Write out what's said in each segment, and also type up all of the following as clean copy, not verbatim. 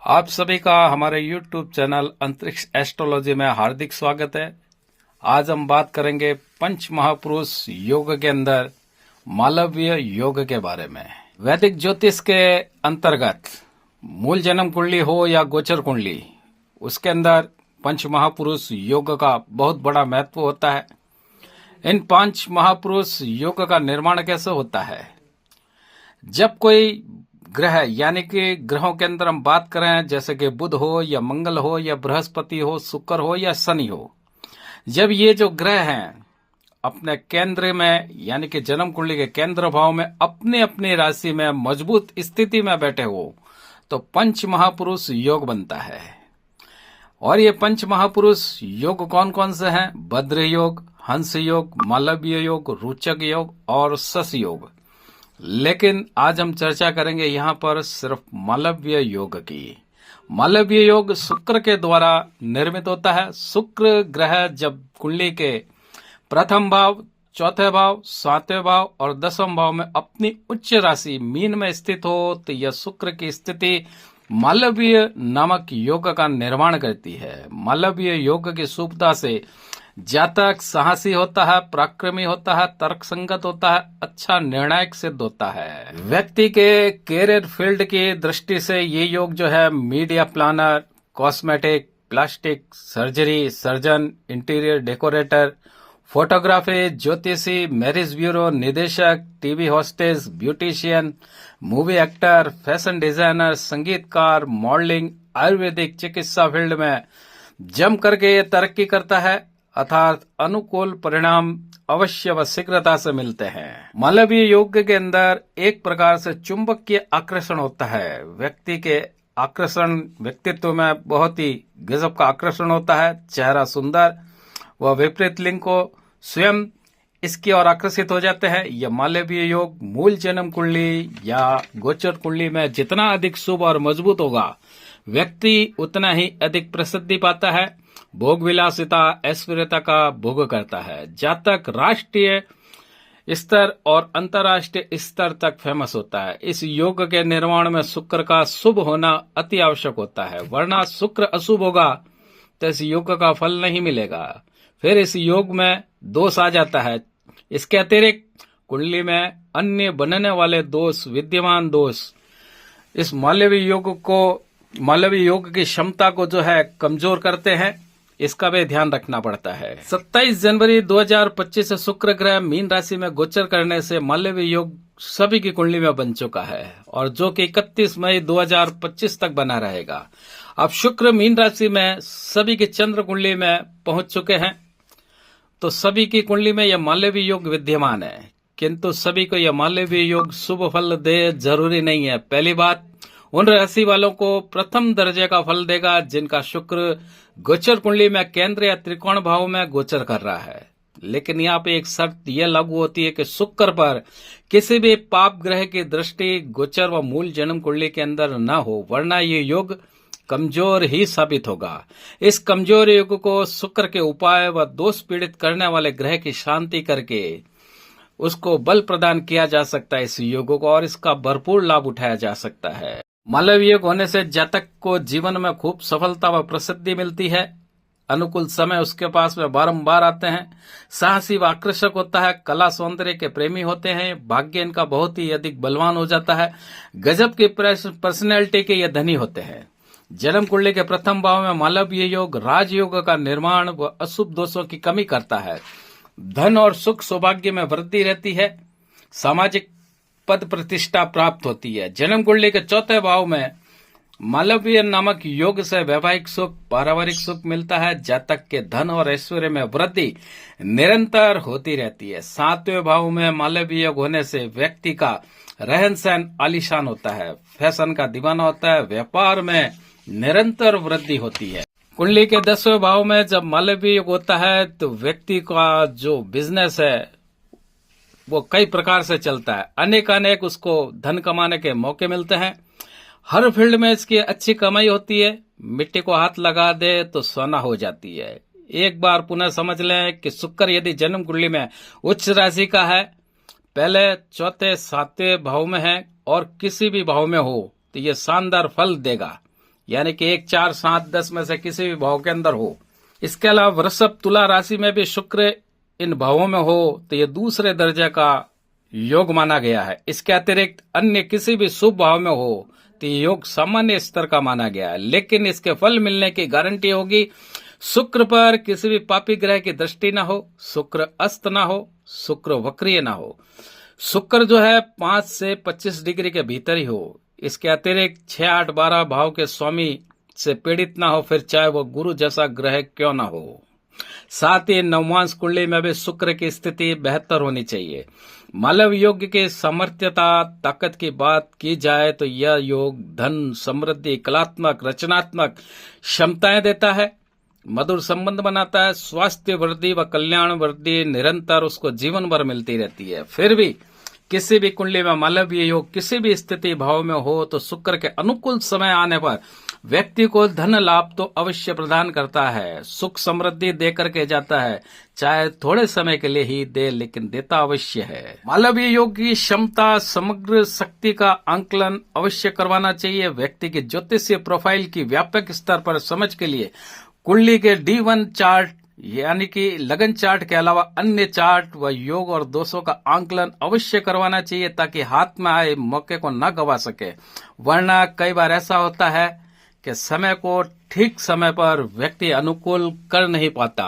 आप सभी का हमारे YouTube चैनल अंतरिक्ष एस्ट्रोलॉजी में हार्दिक स्वागत है। आज हम बात करेंगे पंच महापुरुष योग के अंदर मालवीय योग के बारे में। वैदिक ज्योतिष के अंतर्गत मूल जन्म कुंडली हो या गोचर कुंडली, उसके अंदर पंच महापुरुष योग का बहुत बड़ा महत्व होता है। इन पांच महापुरुष योग का निर्माण कैसे होता है? जब कोई ग्रह यानी कि ग्रहों के अंदर हम बात करें, जैसे कि बुध हो या मंगल हो या बृहस्पति हो, शुक्र हो या शनि हो, जब ये जो ग्रह हैं अपने केंद्र में यानी कि जन्म कुंडली के केंद्र भाव में अपने अपनी राशि में मजबूत स्थिति में बैठे हो तो पंच महापुरुष योग बनता है। और ये पंच महापुरुष योग कौन कौन से हैं? भद्र योग, हंस योग, मालवीय योग, रोचक योग और शश योग। लेकिन आज हम चर्चा करेंगे यहाँ पर सिर्फ मालवीय योग की। मालवीय योग शुक्र के द्वारा निर्मित होता है। शुक्र ग्रह जब कुंडली के प्रथम भाव, चौथे भाव, सातवें भाव और दसवें भाव में अपनी उच्च राशि मीन में स्थित हो तो यह शुक्र की स्थिति मालवीय नामक योग का निर्माण करती है। मालवीय योग की शुभता से जातक साहसी होता है, पराक्रमी होता है, तर्कसंगत होता है, अच्छा निर्णायक सिद्ध होता है। व्यक्ति के कैरियर फील्ड की दृष्टि से ये योग जो है media planner, cosmetic, plastic surgery, surgeon, interior decorator, photography, ज्योतिषी, मैरिज ब्यूरो, निदेशक, TV hostess, beautician, movie actor, fashion designer, संगीतकार, मॉडलिंग, आयुर्वेदिक चिकित्सा फील्ड में जम करके ये तरक्की करता है, अर्थात अनुकूल परिणाम अवश्य व शीघ्रता से मिलते हैं। मालवीय योग के अंदर एक प्रकार से चुंबकीय आकर्षण होता है। व्यक्ति के आकर्षण, व्यक्तित्व में बहुत ही गजब का आकर्षण होता है। चेहरा सुंदर व विपरीत लिंग को स्वयं इसकी ओर आकर्षित हो जाते हैं। यह मालवीय योग मूल जन्म कुंडली या गोचर कुंडली में जितना अधिक शुभ और मजबूत होगा, व्यक्ति उतना ही अधिक प्रसिद्धि पाता है, भोग विलासिता, ऐश्वर्यता का भोग करता है। जातक राष्ट्रीय स्तर और अंतर्राष्ट्रीय स्तर तक फेमस होता है। इस योग के निर्माण में शुक्र का शुभ होना अति आवश्यक होता है, वरना शुक्र अशुभ होगा तो इस योग का फल नहीं मिलेगा। फिर इस योग में दोष आ जाता है। इसके अतिरिक्त कुंडली में अन्य बनने वाले दोष, विद्यमान दोष इस मालवीय योग की क्षमता को जो है कमजोर करते हैं। इसका भी ध्यान रखना पड़ता है। 27 जनवरी 2025 से शुक्र ग्रह मीन राशि में गोचर करने से मालवीय योग सभी की कुंडली में बन चुका है और जो कि 31 मई 2025 तक बना रहेगा। अब शुक्र मीन राशि में सभी की चंद्र कुंडली में पहुंच चुके हैं तो सभी की कुंडली में यह मालवीय योग विद्यमान है, किंतु सभी को यह मालवीय योग शुभ फल दे जरूरी नहीं है। पहली बात, उन राशि वालों को प्रथम दर्जे का फल देगा जिनका शुक्र गोचर कुंडली में केंद्र या त्रिकोण भाव में गोचर कर रहा है। लेकिन यहाँ पे एक शर्त यह लागू होती है कि शुक्र पर किसी भी पाप ग्रह की दृष्टि गोचर व मूल जन्म कुंडली के अंदर न हो, वरना ये योग कमजोर ही साबित होगा। इस कमजोर योग को शुक्र के उपाय व दोष पीड़ित करने वाले ग्रह की शांति करके उसको बल प्रदान किया जा सकता है इस योग को, और इसका भरपूर लाभ उठाया जा सकता है। मालवीय योग होने से जातक को जीवन में खूब सफलता व प्रसिद्धि मिलती है। अनुकूल समय उसके पास में बारंबार आते हैं। साहसी व आकर्षक होता है। कला सौंदर्य के प्रेमी होते हैं। भाग्य इनका बहुत ही अधिक बलवान हो जाता है। गजब की पर्सनैलिटी के ये धनी होते हैं। जन्म कुंडली के प्रथम भाव में मालवीय योग राजयोग का निर्माण व अशुभ दोषों की कमी करता है। धन और सुख सौभाग्य में वृद्धि रहती है। सामाजिक पद प्रतिष्ठा प्राप्त होती है। जन्म कुंडली के चौथे भाव में मालवीय नामक योग से वैवाहिक सुख, पारिवारिक सुख मिलता है। जातक के धन और ऐश्वर्य में वृद्धि निरंतर होती रहती है। सातवें भाव में मालवीय योग होने से व्यक्ति का रहन सहन आलीशान होता है, फैशन का दीवाना होता है, व्यापार में निरंतर वृद्धि होती है। कुंडली के 10वें भाव में जब मालवीय योग होता है तो व्यक्ति का जो बिजनेस है वो कई प्रकार से चलता है। अनेक उसको धन कमाने के मौके मिलते हैं। हर फील्ड में इसकी अच्छी कमाई होती है। मिट्टी को हाथ लगा दे तो सोना हो जाती है। एक बार पुनः समझ लें कि शुक्र यदि जन्म कुंडली में उच्च राशि का है, पहले चौथे सातवें भाव में है और किसी भी भाव में हो तो ये शानदार फल देगा। यानी कि 1, 4, 7, 10 में से किसी भी भाव के अंदर हो। इसके अलावा वृषभ तुला राशि में भी शुक्र इन भावों में हो तो ये दूसरे दर्जे का योग माना गया है। इसके अतिरिक्त अन्य किसी भी शुभ भाव में हो तो ये योग सामान्य स्तर का माना गया है, लेकिन इसके फल मिलने की गारंटी होगी शुक्र पर किसी भी पापी ग्रह की दृष्टि ना हो, शुक्र अस्त ना हो, शुक्र वक्रीय ना हो, शुक्र जो है 5 से 25 डिग्री के भीतर ही हो। इसके अतिरिक्त 6, 8, 12 भाव के स्वामी से पीड़ित ना हो, फिर चाहे वो गुरु जैसा ग्रह क्यों ना हो। साथ ही नवमांश कुंडली में भी शुक्र की स्थिति बेहतर होनी चाहिए। मालव योग के सामर्थ्यता ताकत की बात की जाए तो यह योग धन, समृद्धि, कलात्मक, रचनात्मक क्षमताएं देता है, मधुर संबंध बनाता है, स्वास्थ्य वृद्धि व कल्याण वृद्धि निरंतर उसको जीवन भर मिलती रहती है। फिर भी किसी भी कुंडली में मालवीय योग किसी भी स्थिति भाव में हो तो शुक्र के अनुकूल समय आने पर व्यक्ति को धन लाभ तो अवश्य प्रदान करता है, सुख समृद्धि दे करके जाता है, चाहे थोड़े समय के लिए ही दे लेकिन देता अवश्य है। मालवीय योग की क्षमता समग्र शक्ति का आंकलन अवश्य करवाना चाहिए। व्यक्ति की ज्योतिषीय प्रोफाइल की व्यापक स्तर पर समझ के लिए कुंडली के D1 चार्ट यानी कि लगन चार्ट के अलावा अन्य चार्ट व योग और दोषों का आंकलन अवश्य करवाना चाहिए ताकि हाथ में आए मौके को न गवा सके। वरना कई बार ऐसा होता है कि समय को ठीक समय पर व्यक्ति अनुकूल कर नहीं पाता।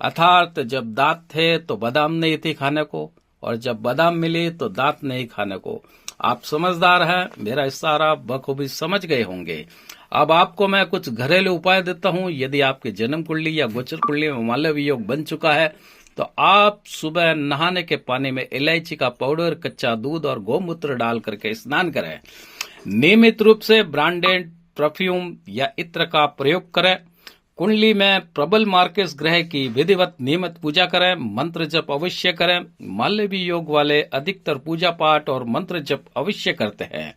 अर्थात जब दांत थे तो बादाम नहीं थी खाने को, और जब बादाम मिली तो दांत नहीं खाने को। आप समझदार हैं, मेरा इशारा बखूबी समझ गए होंगे। अब आपको मैं कुछ घरेलू उपाय देता हूं। यदि आपकी जन्म कुंडली या गोचर कुंडली में मालवीय योग बन चुका है तो आप सुबह नहाने के पानी में इलायची का पाउडर, कच्चा दूध और गोमूत्र डाल करके स्नान करें। नियमित रूप से ब्रांडेड परफ्यूम या इत्र का प्रयोग करें। कुंडली में प्रबल मार्केस ग्रह की विधिवत नियमित पूजा करें। मंत्र जप अवश्य करें। मालवीय योग वाले अधिकतर पूजा पाठ और मंत्र जप अवश्य करते हैं।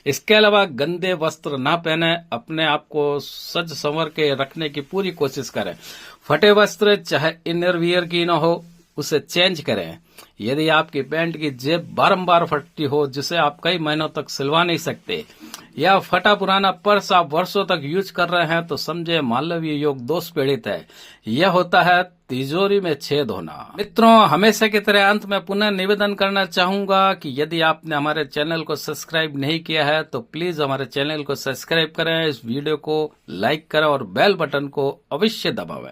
इसके अलावा गंदे वस्त्र ना पहने, अपने आप को सज संवर के रखने की पूरी कोशिश करें। फटे वस्त्र चाहे इनरवियर की न हो उसे चेंज करें। यदि आपकी पैंट की जेब बारंबार फटती हो जिसे आप कई महीनों तक सिलवा नहीं सकते, या फटा पुराना पर्स आप वर्षों तक यूज कर रहे हैं तो समझे मालवीय योग दोष पीड़ित है। यह होता है तिजोरी में छेद होना। मित्रों, हमेशा की तरह अंत में पुनः निवेदन करना चाहूंगा कि यदि आपने हमारे चैनल को सब्सक्राइब नहीं किया है तो प्लीज हमारे चैनल को सब्सक्राइब करें, इस वीडियो को लाइक करें और बेल बटन को अवश्य दबावें।